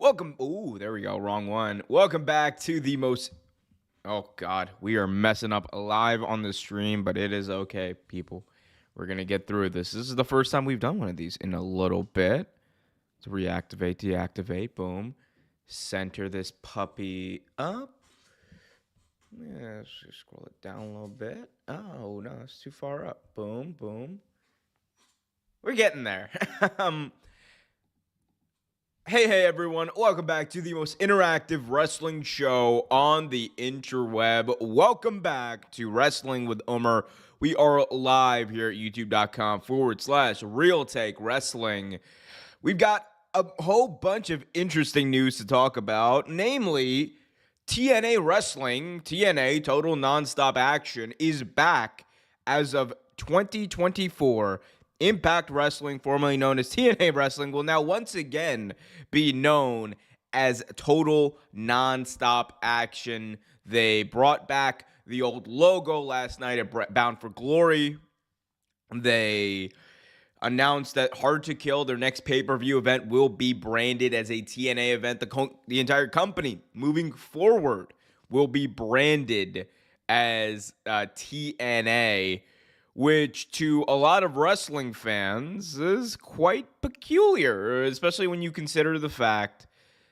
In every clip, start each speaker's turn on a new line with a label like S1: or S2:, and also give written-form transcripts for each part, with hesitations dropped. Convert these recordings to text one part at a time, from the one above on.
S1: Welcome. Ooh, there we go. Wrong one. Welcome back to the most. Oh, God. We are messing up live on the stream, but it is okay, people. We're going to get through this. This is the first time we've done one of these in a little bit. To reactivate, deactivate. Boom. Center this puppy up. Yeah, let's just scroll it down a little bit. Oh, no, it's too far up. Boom, boom. We're getting there. Hey, everyone. Welcome back to the most interactive wrestling show on the interweb. Welcome back to Wrestling with Omer. We are live here at youtube.com/Real Take Wrestling. We've got a whole bunch of interesting news to talk about, namely TNA Wrestling, TNA Total Nonstop Action, is back as of 2024. Impact Wrestling, formerly known as TNA Wrestling, will now once again be known as Total Nonstop Action. They brought back the old logo last night at Bound for Glory. They announced that Hard to Kill, their next pay-per-view event, will be branded as a TNA event. The entire company, moving forward, will be branded as TNA, which to a lot of wrestling fans is quite peculiar, especially when you consider the fact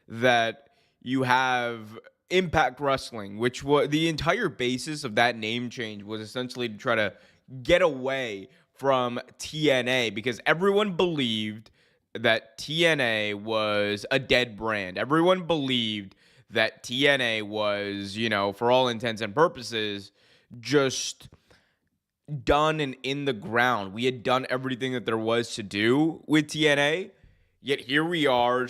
S1: that you have Impact Wrestling, which was the entire basis of that name change was essentially to try to get away from TNA, because everyone believed that TNA was a dead brand. Everyone believed that TNA was, for all intents and purposes, just done and in the ground. We had done everything that there was to do with TNA, yet here we are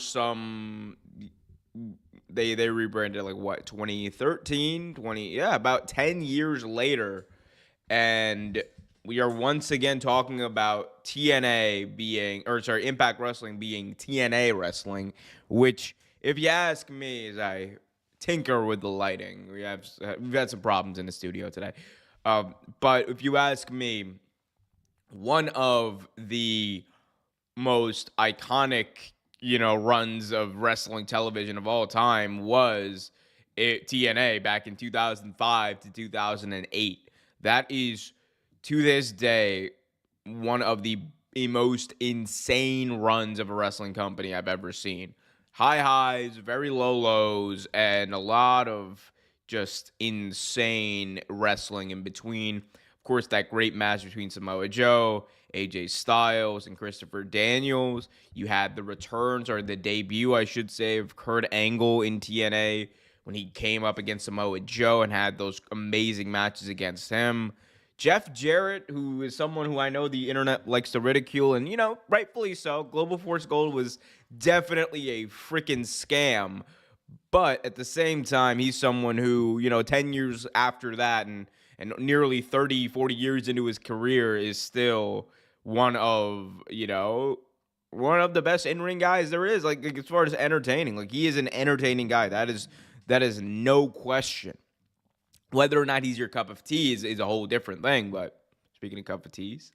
S1: they rebranded 2013, about 10 years later, and we are once again talking about Impact Wrestling being TNA Wrestling, which, if you ask me, as I tinker with the lighting, we've had some problems in the studio today. But if you ask me, one of the most iconic, runs of wrestling television of all time was TNA back in 2005 to 2008. That is, to this day, one of the most insane runs of a wrestling company I've ever seen. High highs, very low lows, and a lot of just insane wrestling in between. Of course, that great match between Samoa Joe, AJ Styles, and Christopher Daniels. You had the returns, or the debut, I should say, of Kurt Angle in TNA when he came up against Samoa Joe and had those amazing matches against him. Jeff Jarrett, who is someone who I know the internet likes to ridicule, and, rightfully so. Global Force Gold was definitely a freaking scam. But at the same time, he's someone who, 10 years after that and nearly 30, 40 years into his career is still one of the best in-ring guys there is. Like as far as entertaining, he is an entertaining guy. That is no question. Whether or not he's your cup of tea is a whole different thing. But speaking of cup of teas,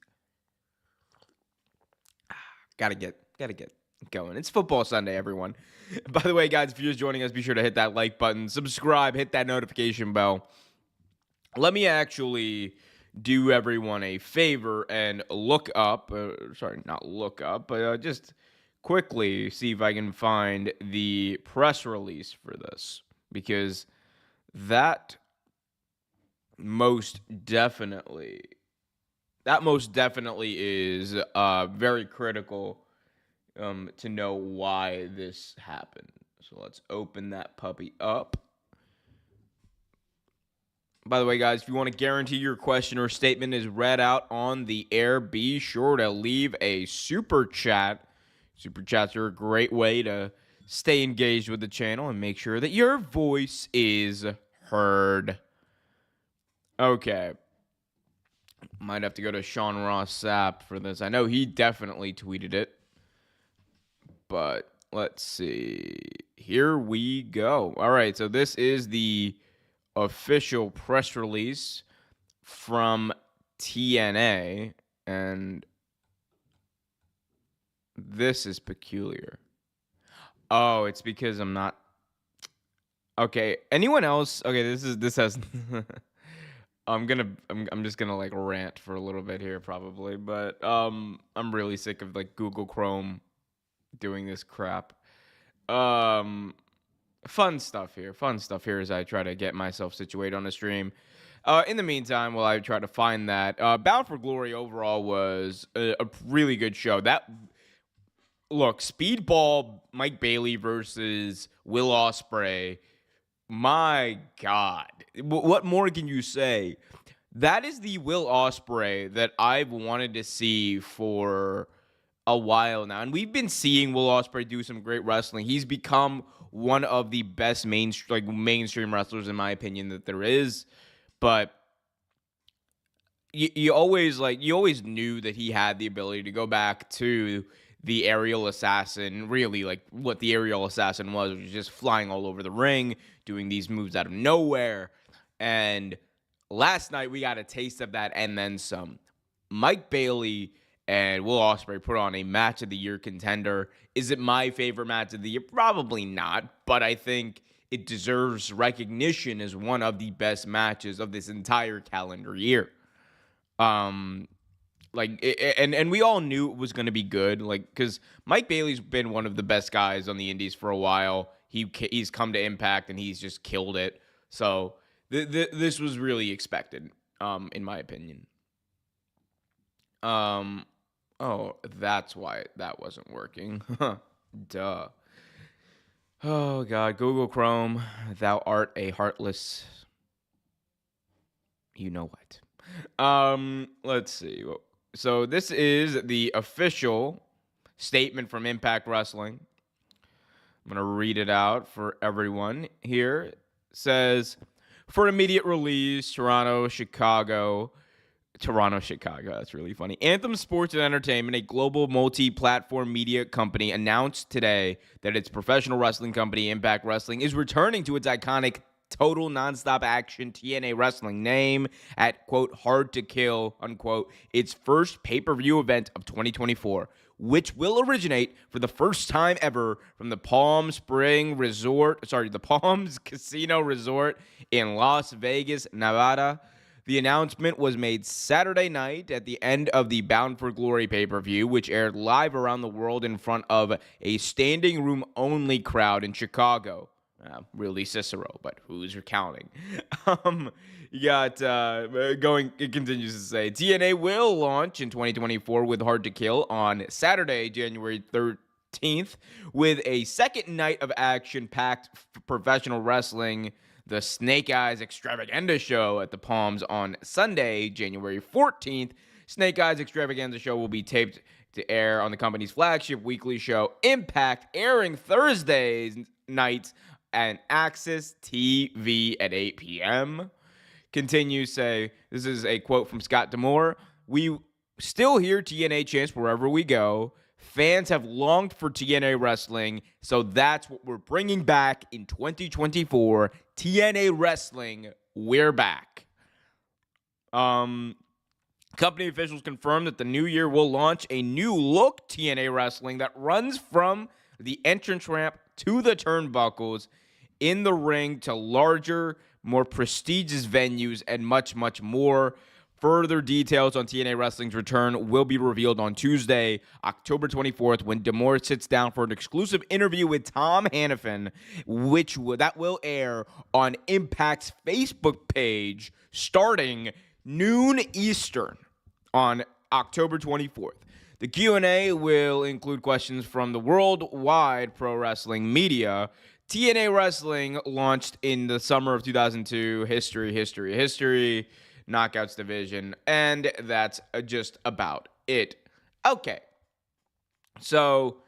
S1: gotta get going. It's football Sunday, everyone. By the way, guys, if you're just joining us, be sure to hit that like button, subscribe, hit that notification bell. Let me actually do everyone a favor and just quickly see if I can find the press release for this, because that most definitely is very critical to know why this happened. So let's open that puppy up. By the way, guys, if you want to guarantee your question or statement is read out on the air, be sure to leave a super chat. Super chats are a great way to stay engaged with the channel and make sure that your voice is heard. Okay. Might have to go to Sean Ross Sapp for this. I know he definitely tweeted it. But let's see. Here we go. All right, so this is the official press release from TNA, and this is peculiar. Oh, it's because I'm not. Okay. Anyone else? Okay, this has. I'm just gonna like rant for a little bit here probably, but I'm really sick of like Google Chrome doing this crap. Um, Fun stuff here as I try to get myself situated on the stream. In the meantime, while I try to find that, Bound for Glory overall was a really good show. That look, Speedball Mike Bailey versus Will Ospreay. My God, what more can you say? That is the Will Ospreay that I've wanted to see for a while now, and we've been seeing Will Ospreay do some great wrestling. He's become one of the best mainstream wrestlers, in my opinion, that there is. But you always knew that he had the ability to go back to the aerial assassin. Really, like what the aerial assassin was just flying all over the ring, doing these moves out of nowhere. And last night we got a taste of that and then some. Mike Bailey and Will Ospreay put on a match of the year contender. Is it my favorite match of the year? Probably not, but I think it deserves recognition as one of the best matches of this entire calendar year. Um, and we all knew it was going to be good, like because Mike Bailey's been one of the best guys on the Indies for a while. He's come to Impact and he's just killed it. So this was really expected, in my opinion. Oh, that's why that wasn't working. Duh. Oh God, Google Chrome, thou art a heartless. You know what? Let's see. So this is the official statement from Impact Wrestling. I'm going to read it out for everyone here. It says, for immediate release, Toronto, Chicago, that's really funny. Anthem Sports and Entertainment, a global multi-platform media company, announced today that its professional wrestling company, Impact Wrestling, is returning to its iconic total nonstop action TNA wrestling name at, quote, Hard to Kill, unquote, its first pay-per-view event of 2024, which will originate for the first time ever from the Palms Casino Resort in Las Vegas, Nevada. The announcement was made Saturday night at the end of the Bound for Glory pay-per-view, which aired live around the world in front of a standing room only crowd in Chicago. Really Cicero, but who's counting? You got it continues to say TNA will launch in 2024 with Hard to Kill on Saturday, January 13th, with a second night of action-packed professional wrestling, the Snake Eyes Extravaganza show at the Palms on Sunday, January 14th. Snake Eyes Extravaganza show will be taped to air on the company's flagship weekly show, Impact, airing Thursdays nights and Access TV at 8 p.m. Continues say, this is a quote from Scott D'Amore, we still hear TNA chants wherever we go. Fans have longed for TNA wrestling, so that's what we're bringing back in 2024. TNA wrestling, we're back. Company officials confirmed that the new year will launch a new look TNA wrestling that runs from the entrance ramp to the turnbuckles, in the ring to larger, more prestigious venues, and much, much more. Further details on TNA Wrestling's return will be revealed on Tuesday, October 24th, when D'Amore sits down for an exclusive interview with Tom Hannafin, that will air on Impact's Facebook page starting noon Eastern on October 24th. The Q&A will include questions from the worldwide pro wrestling media. TNA Wrestling launched in the summer of 2002. History, Knockouts division, and that's just about it. Okay, so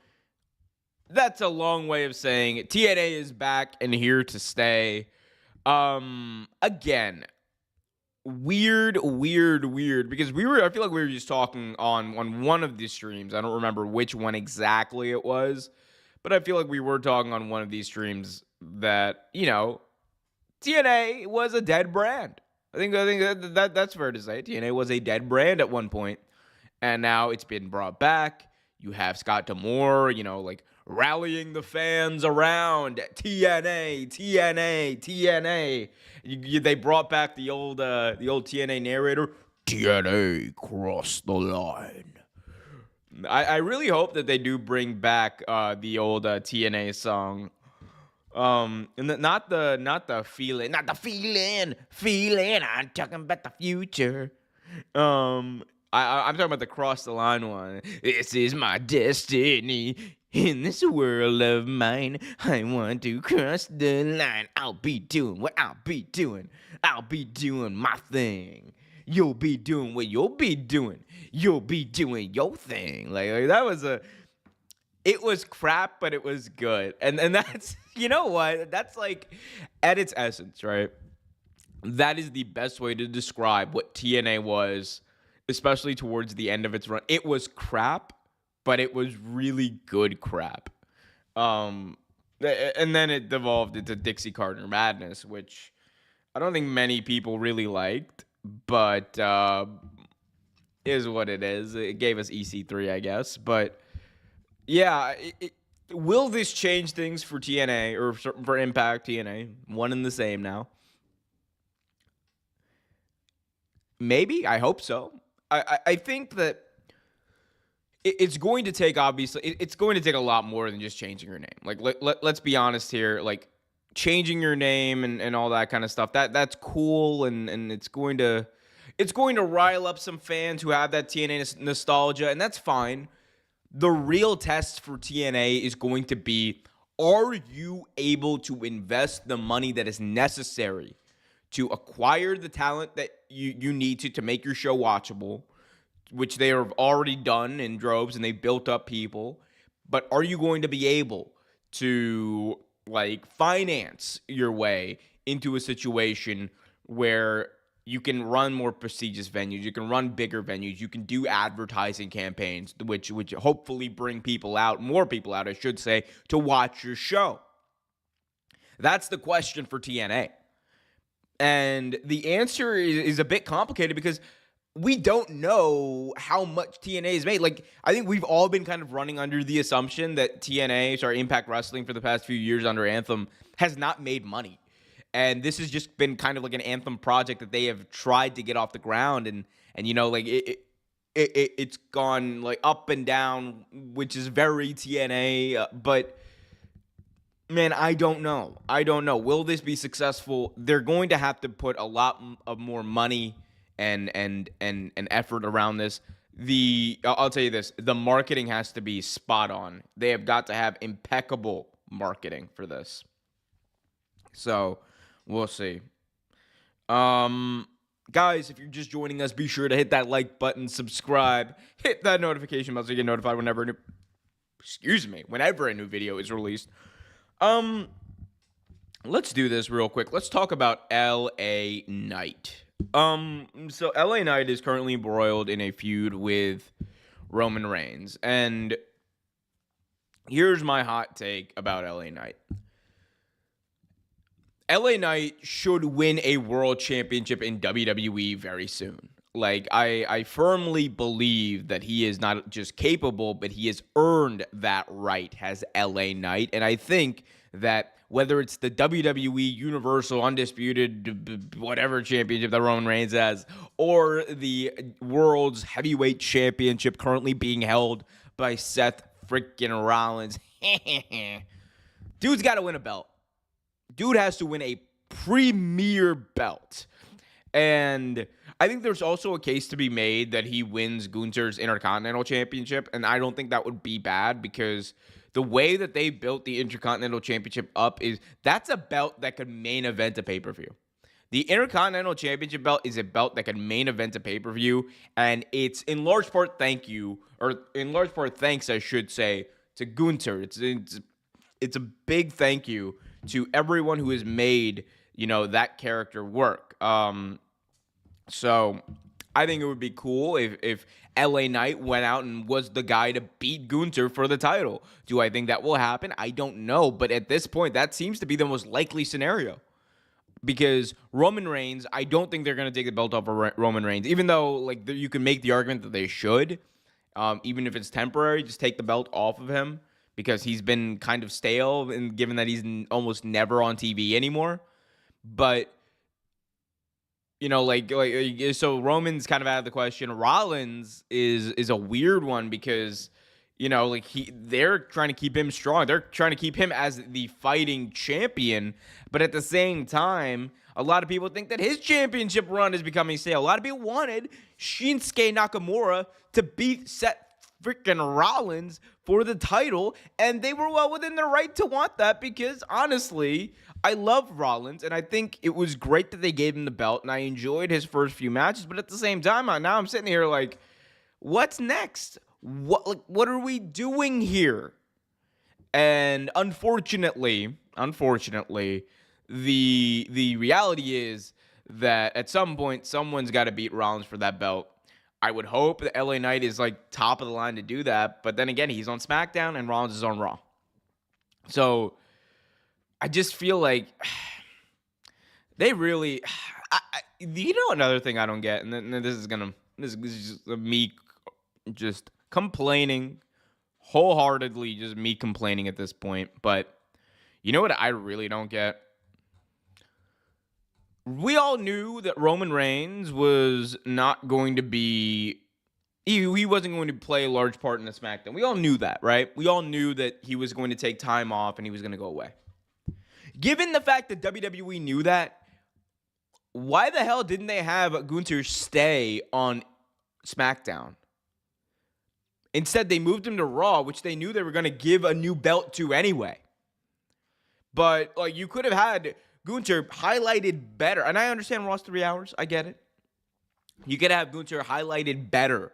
S1: that's a long way of saying TNA is back and here to stay. Again, weird, because I feel like we were just talking on one of these streams. I don't remember which one exactly it was, but I feel like we were talking on one of these streams that, TNA was a dead brand. I think that's fair to say. TNA was a dead brand at one point, and now it's been brought back. You have Scott D'Amore, rallying the fans around TNA, TNA, TNA. They brought back the old TNA narrator. TNA crossed the line. I really hope that they do bring back the old TNA song. And not the feeling. I'm talking about the future. I'm talking about the cross the line one. This is my destiny in this world of mine. I want to cross the line. I'll be doing what I'll be doing. I'll be doing my thing. You'll be doing what you'll be doing. You'll be doing your thing. Like that was it was crap, but it was good. And that's, you know what? That's like at its essence, right? That is the best way to describe what TNA was, especially towards the end of its run. It was crap, but it was really good crap. And then it devolved into Dixie Carter Madness, which I don't think many people really liked, but is what it is. It gave us EC3, I guess. But yeah, will this change things for TNA or for Impact TNA? One and the same now. Maybe. I hope so. I think that it's going to take, obviously, it's going to take a lot more than just changing your name. Like, let's be honest here. Like, changing your name and all that kind of stuff, that's cool, and it's going to rile up some fans who have that TNA nostalgia, and that's fine. The real test for TNA is going to be, are you able to invest the money that is necessary to acquire the talent that you need to make your show watchable, which they have already done in droves, and they've built up people. But are you going to be able to, like, finance your way into a situation where you can run more prestigious venues, you can run bigger venues, you can do advertising campaigns, which hopefully bring people out, more people out, I should say, to watch your show? That's the question for TNA. And the answer is a bit complicated because we don't know how much TNA is made. Like, I think we've all been kind of running under the assumption that Impact Wrestling for the past few years under Anthem has not made money. And this has just been kind of like an Anthem project that they have tried to get off the ground. And you know, like, it's gone, like, up and down, which is very TNA. But, man, I don't know. Will this be successful? They're going to have to put a lot of more money and effort around this. I'll tell you this, the marketing has to be spot on. They have got to have impeccable marketing for this. So we'll see. Guys, if you're just joining us, be sure to hit that like button, subscribe, hit that notification bell so you get notified whenever a new video is released. Let's do this real quick. Let's talk about LA Knight. So LA Knight is currently embroiled in a feud with Roman Reigns, and here's my hot take about LA Knight. LA Knight should win a world championship in WWE very soon. Like, I firmly believe that he is not just capable, but he has earned that right as LA Knight. And I think that whether it's the WWE Universal Undisputed whatever championship that Roman Reigns has, or the World's Heavyweight Championship currently being held by Seth freaking Rollins, dude's got to win a belt. Dude has to win a premier belt. And I think there's also a case to be made that he wins Gunther's Intercontinental Championship, and I don't think that would be bad because the way that they built the Intercontinental Championship up is that's a belt that could main event a pay-per-view. The Intercontinental Championship belt is a belt that could main event a pay-per-view, and it's in large part thanks, I should say, to Gunther. It's a big thank you to everyone who has made, you know, that character work. So I think it would be cool if LA Knight went out and was the guy to beat Gunther for the title. Do I think that will happen? I don't know. But at this point, that seems to be the most likely scenario. Because Roman Reigns, I don't think they're going to take the belt off of Roman Reigns. Even though, like, you can make the argument that they should. Even if it's temporary, just take the belt off of him. because he's been kind of stale, and given that he's almost never on TV anymore. But so Roman's kind of out of the question. Rollins is a weird one because they're trying to keep him strong. They're trying to keep him as the fighting champion, but at the same time, a lot of people think that his championship run is becoming stale. A lot of people wanted Shinsuke Nakamura to beat Seth freaking Rollins for the title, and they were well within their right to want that because, honestly, I love Rollins, and I think it was great that they gave him the belt, and I enjoyed his first few matches, but at the same time, now I'm sitting here like, what's next? What are we doing here? And unfortunately, the reality is that at some point, someone's got to beat Rollins for that belt. I would hope that LA Knight is like top of the line to do that. But then again, he's on SmackDown and Rollins is on Raw. So I just feel like they really, another thing I don't get, and this is just me just complaining, wholeheartedly just me complaining at this point. But you know what I really don't get? We all knew that Roman Reigns was not going to be, he wasn't going to play a large part in the SmackDown. We all knew that, right? We all knew that he was going to take time off and he was going to go away. Given the fact that WWE knew that, why the hell didn't they have Gunther stay on SmackDown? Instead, they moved him to Raw, which they knew they were going to give a new belt to anyway. But you could have had Gunther highlighted better. And I understand Raw's 3 hours. I get it. You could have Gunther highlighted better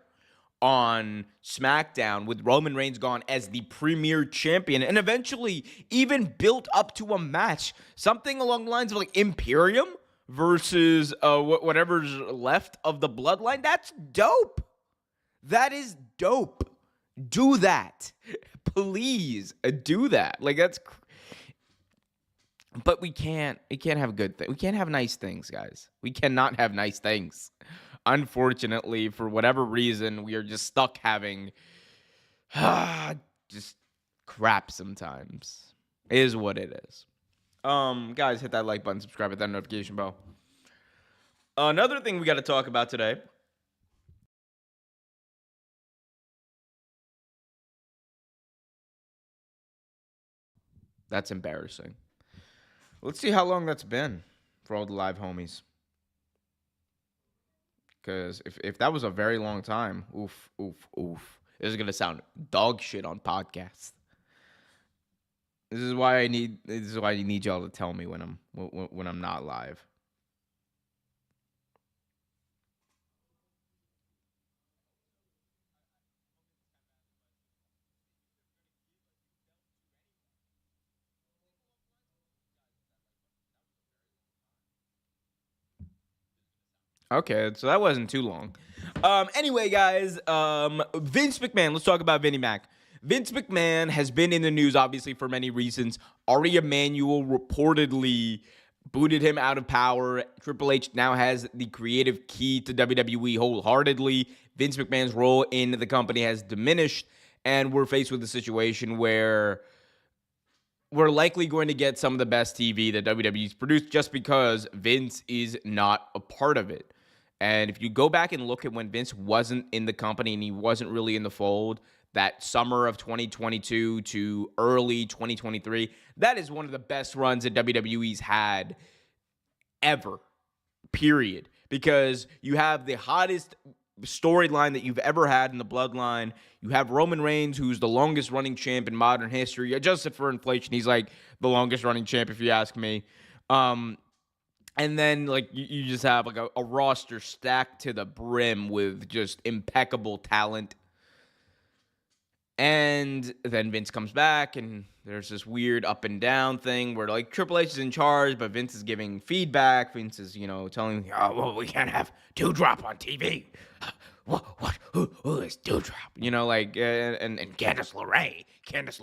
S1: on SmackDown with Roman Reigns gone as the premier champion and eventually even built up to a match. Something along the lines of like Imperium versus whatever's left of the bloodline. That's dope. That is dope. Do that. Please do that. Like that's But we can't have good things. We can't have nice things, guys. We cannot have nice things. Unfortunately, for whatever reason, we are just stuck having just crap sometimes. It is what it is. Guys, hit that like button, subscribe, hit that notification bell. Another thing we got to talk about today. That's embarrassing. Let's see how long that's been for all the live homies. Because if that was a very long time, oof. This is going to sound dog shit on podcast. This is why I need y'all to tell me when I'm not live. Okay, so that wasn't too long. Anyway, guys, Vince McMahon. Let's talk about Vinnie Mac. Vince McMahon has been in the news, obviously, for many reasons. Ari Emanuel reportedly booted him out of power. Triple H now has the creative key to WWE wholeheartedly. Vince McMahon's role in the company has diminished, and we're faced with a situation where we're likely going to get some of the best TV that WWE's produced just because Vince is not a part of it. And if you go back and look at when Vince wasn't in the company and he wasn't really in the fold, that summer of 2022 to early 2023, that is one of the best runs that WWE's had ever, period. Because you have the hottest storyline that you've ever had in the bloodline. You have Roman Reigns, who's the longest running champ in modern history. Adjusted for inflation, he's like the longest running champ, if you ask me. And then, you just have, a roster stacked to the brim with just impeccable talent. And then Vince comes back, and there's this weird up and down thing where, Triple H is in charge, but Vince is giving feedback. Vince is, telling, we can't have Doudrop on TV. What? Who is Doudrop? And Candice LeRae. Candice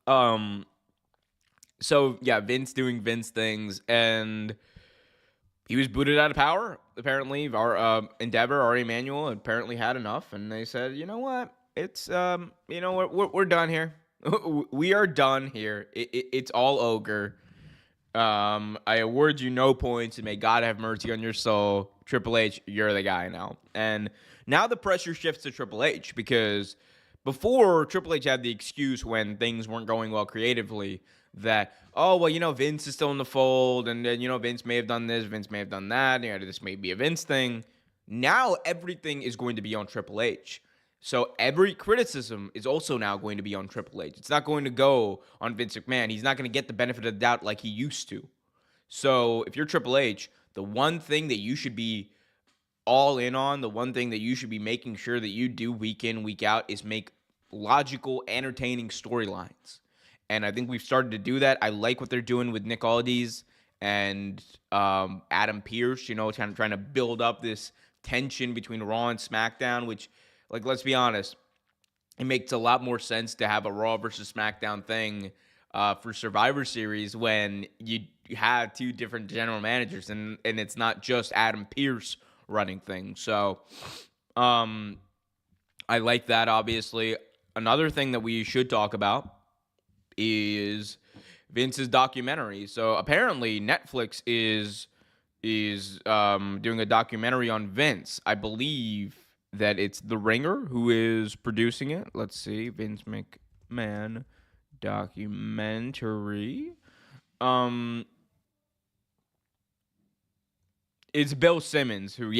S1: LeWho? So, yeah, Vince doing Vince things, and he was booted out of power. Apparently, our Endeavor, Ari Emanuel, apparently had enough, and they said, you know what? it's we're done here. We are done here. It's all ogre. I award you no points, and may God have mercy on your soul. Triple H, you're the guy now. And now the pressure shifts to Triple H, because before, Triple H had the excuse when things weren't going well creatively that, oh, well, Vince is still in the fold, and Vince may have done this, Vince may have done that, this may be a Vince thing. Now everything is going to be on Triple H. So every criticism is also now going to be on Triple H. It's not going to go on Vince McMahon. He's not going to get the benefit of the doubt like he used to. So if you're Triple H, the one thing that you should be all in on, the one thing that you should be making sure that you do week in, week out is make logical, entertaining storylines. And I think we've started to do that. I like what they're doing with Nick Aldis and Adam Pearce, trying to build up this tension between Raw and SmackDown, which, like, let's be honest, it makes a lot more sense to have a Raw versus SmackDown thing for Survivor Series when you have two different general managers and it's not just Adam Pearce running things. So I like that, obviously. Another thing that we should talk about is Vince's documentary. So apparently Netflix is doing a documentary on Vince. I believe that it's The Ringer who is producing it. Let's see, Vince McMahon documentary. It's Bill Simmons who,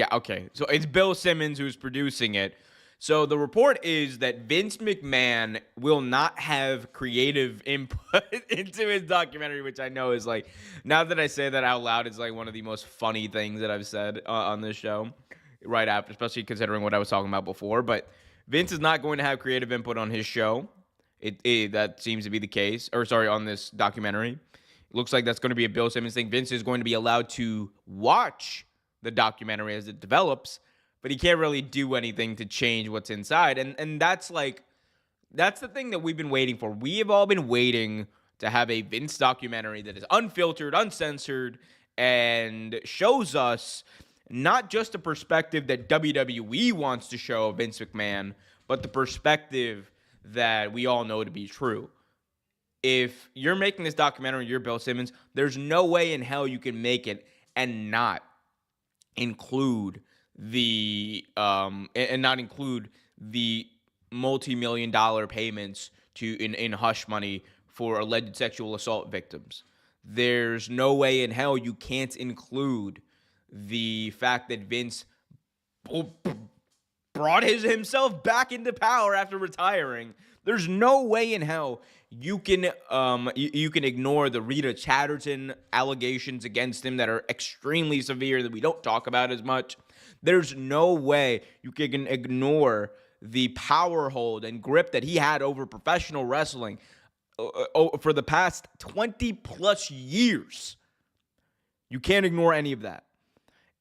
S1: so it's Bill Simmons who's producing it. So the report is that Vince McMahon will not have creative input into his documentary, which I know is, like, now that I say that out loud, it's like one of the most funny things that I've said on this show right after, especially considering what I was talking about before. But Vince is not going to have creative input on his show. That seems to be the case. On this documentary. It looks like that's going to be a Bill Simmons thing. Vince is going to be allowed to watch the documentary as it develops, but he can't really do anything to change what's inside. And that's the thing that we've been waiting for. We have all been waiting to have a Vince documentary that is unfiltered, uncensored, and shows us not just a perspective that WWE wants to show of Vince McMahon, but the perspective that we all know to be true. If you're making this documentary, you're Bill Simmons, there's no way in hell you can make it and not include the multi-million-dollar payments in hush money for alleged sexual assault victims. There's no way in hell you can't include the fact that Vince brought himself back into power after retiring. There's no way in hell you can ignore the Rita Chatterton allegations against him that are extremely severe that we don't talk about as much. There's no way you can ignore the power hold and grip that he had over professional wrestling for the past 20 plus years. You can't ignore any of that.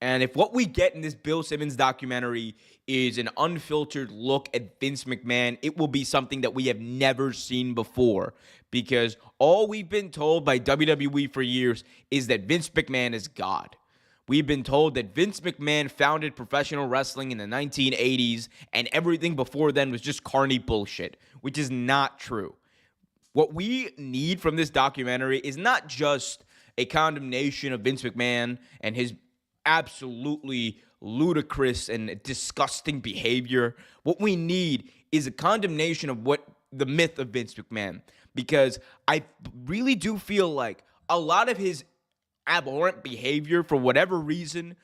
S1: And if what we get in this Bill Simmons documentary is an unfiltered look at Vince McMahon, it will be something that we have never seen before. Because all we've been told by WWE for years is that Vince McMahon is God. We've been told that Vince McMahon founded professional wrestling in the 1980s, and everything before then was just carny bullshit, which is not true. What we need from this documentary is not just a condemnation of Vince McMahon and his absolutely ludicrous and disgusting behavior. What we need is a condemnation of what the myth of Vince McMahon, because I really do feel like a lot of his abhorrent behavior, for whatever reason,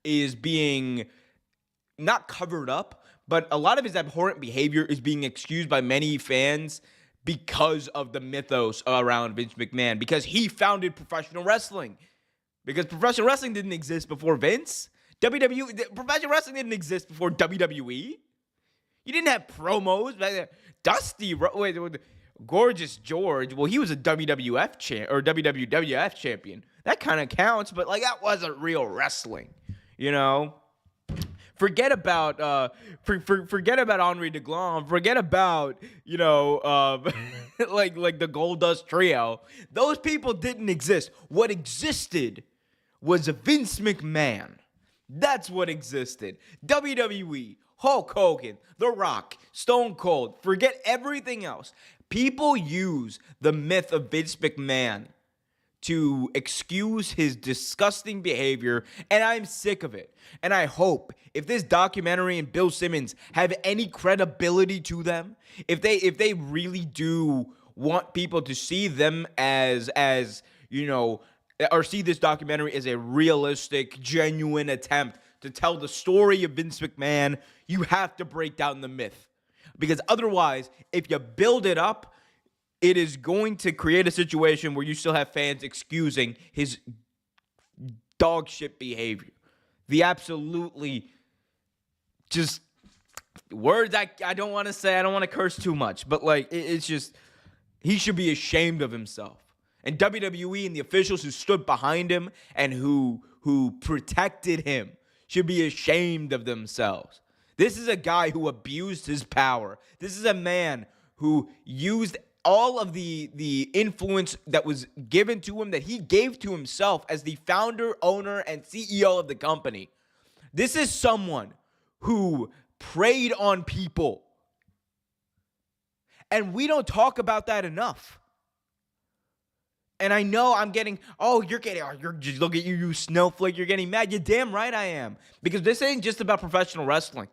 S1: is being not covered up, but a lot of his abhorrent behavior is being excused by many fans because of the mythos around Vince McMahon, because he founded professional wrestling. Because professional wrestling didn't exist before Vince. Professional wrestling didn't exist before WWE. You didn't have promos back there. Gorgeous George. Well, he was a WWF WWF champion. That kind of counts, but like that wasn't real wrestling, you know. Forget about forget about Henri Deglon. Forget about like the Goldust Trio. Those people didn't exist. What existed was Vince McMahon. That's what existed. WWE, Hulk Hogan, The Rock, Stone Cold, forget everything else. People use the myth of Vince McMahon to excuse his disgusting behavior, and I'm sick of it. And I hope if this documentary and Bill Simmons have any credibility to them, if they really do want people to see them as or see this documentary as a realistic, genuine attempt to tell the story of Vince McMahon, you have to break down the myth. Because otherwise, if you build it up, it is going to create a situation where you still have fans excusing his dog shit behavior. The absolutely just words I don't want to say. I don't want to curse too much. But, it's just, he should be ashamed of himself. And WWE and the officials who stood behind him and who protected him should be ashamed of themselves. This is a guy who abused his power. This is a man who used all of the influence that was given to him, that he gave to himself as the founder, owner, and CEO of the company. This is someone who preyed on people. And we don't talk about that enough. And I know I'm getting, you're just look at you, you snowflake, you're getting mad. You're damn right I am. Because this ain't just about professional wrestling.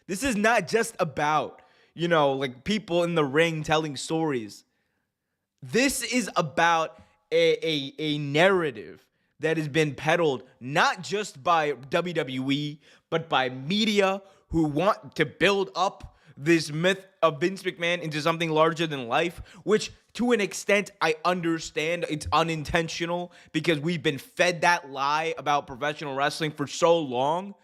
S1: This is not just about, people in the ring telling stories. This is about a narrative that has been peddled not just by WWE, but by media who want to build up this myth of Vince McMahon into something larger than life, which to an extent I understand it's unintentional because we've been fed that lie about professional wrestling for so long.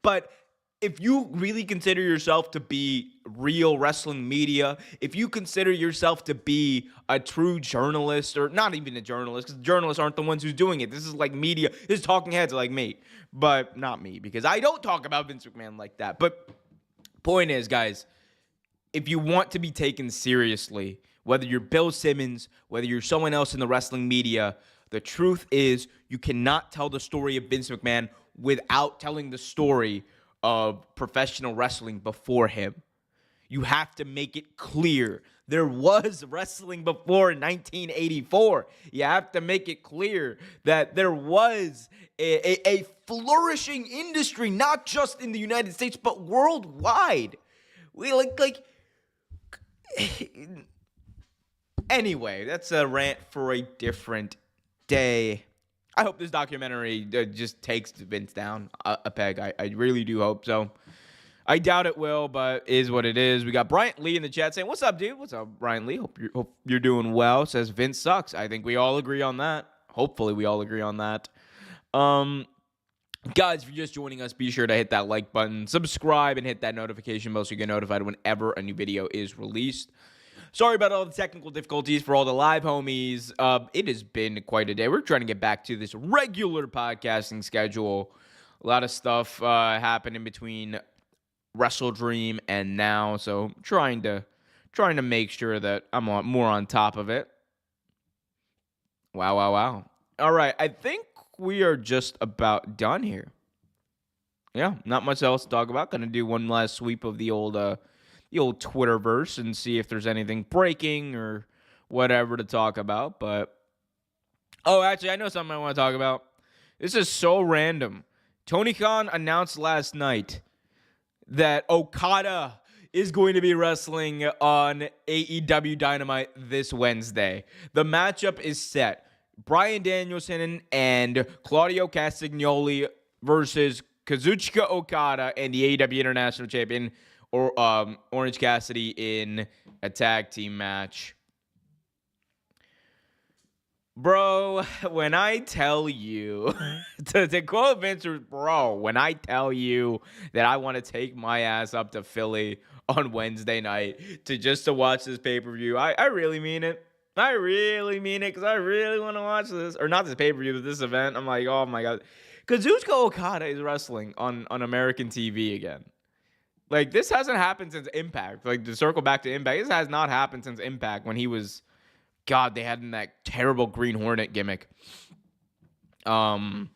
S1: But if you really consider yourself to be real wrestling media, if you consider yourself to be a true journalist, or not even a journalist, because journalists aren't the ones who's doing it. This is like media. This is talking heads like me, but not me, because I don't talk about Vince McMahon like that. But point is, guys, if you want to be taken seriously, whether you're Bill Simmons, whether you're someone else in the wrestling media, the truth is you cannot tell the story of Vince McMahon without telling the story of professional wrestling before him. You have to make it clear there was wrestling before 1984. You have to make it clear that there was a flourishing industry, not just in the United States, but worldwide. Anyway, that's a rant for a different day. I hope this documentary just takes Vince down a peg. I really do hope so. I doubt it will, but is what it is. We got Bryant Lee in the chat saying, "What's up, dude? What's up, Bryant Lee? Hope you're doing well." Says Vince sucks. I think we all agree on that. Hopefully, we all agree on that. Guys, if you're just joining us, be sure to hit that like button, subscribe, and hit that notification bell so you get notified whenever a new video is released. Sorry about all the technical difficulties for all the live homies. It has been quite a day. We're trying to get back to this regular podcasting schedule. A lot of stuff happened in between Wrestle Dream and now, so trying to make sure that I'm more on top of it. Wow. All right, I think we are just about done here. Yeah, not much else to talk about. Gonna do one last sweep of the old Twitterverse and see if there's anything breaking or whatever to talk about. But actually, I know something I want to talk about. This is so random. Tony Khan announced last night that Okada is going to be wrestling on AEW Dynamite this Wednesday. The matchup is set. Bryan Danielson and Claudio Castagnoli versus Kazuchika Okada and the AEW International Champion or Orange Cassidy in a tag team match. Bro, when I tell you, to quote Vince, bro, when I tell you that I want to take my ass up to Philly on Wednesday night to watch this pay-per-view, I really mean it. I really mean it because I really want to watch this. Or not this pay-per-view, but this event. I'm like, oh my God. Kazuchika Okada is wrestling on American TV again. Like, this hasn't happened since Impact. Like, to circle back to Impact, this has not happened since Impact when he was... God, they had in that terrible Green Hornet gimmick. I'm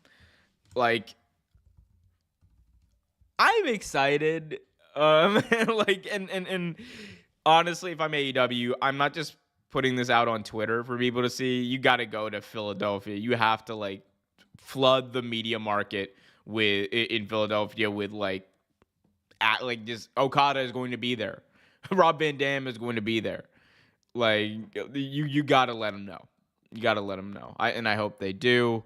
S1: excited Like, and honestly, if I'm AEW, I'm not just putting this out on Twitter for people to see. You got to go to Philadelphia. You have to like flood the media market in Philadelphia with like just Okada is going to be there. Rob Van Dam is going to be there. Like you got to let them know. You got to let them know. I hope they do.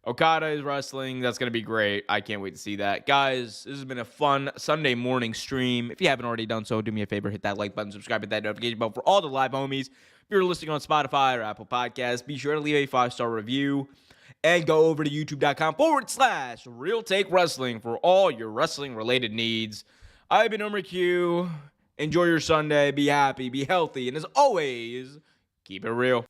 S1: Okada is wrestling. That's going to be great. I can't wait to see that. Guys, this has been a fun Sunday morning stream. If you haven't already done so, do me a favor. Hit that like button, subscribe, hit that notification bell for all the live homies. If you're listening on Spotify or Apple Podcasts, be sure to leave a 5-star review. And go over to youtube.com/Real Take Wrestling for all your wrestling-related needs. I've been Omer Q. Enjoy your Sunday. Be happy, be healthy, and as always, keep it real.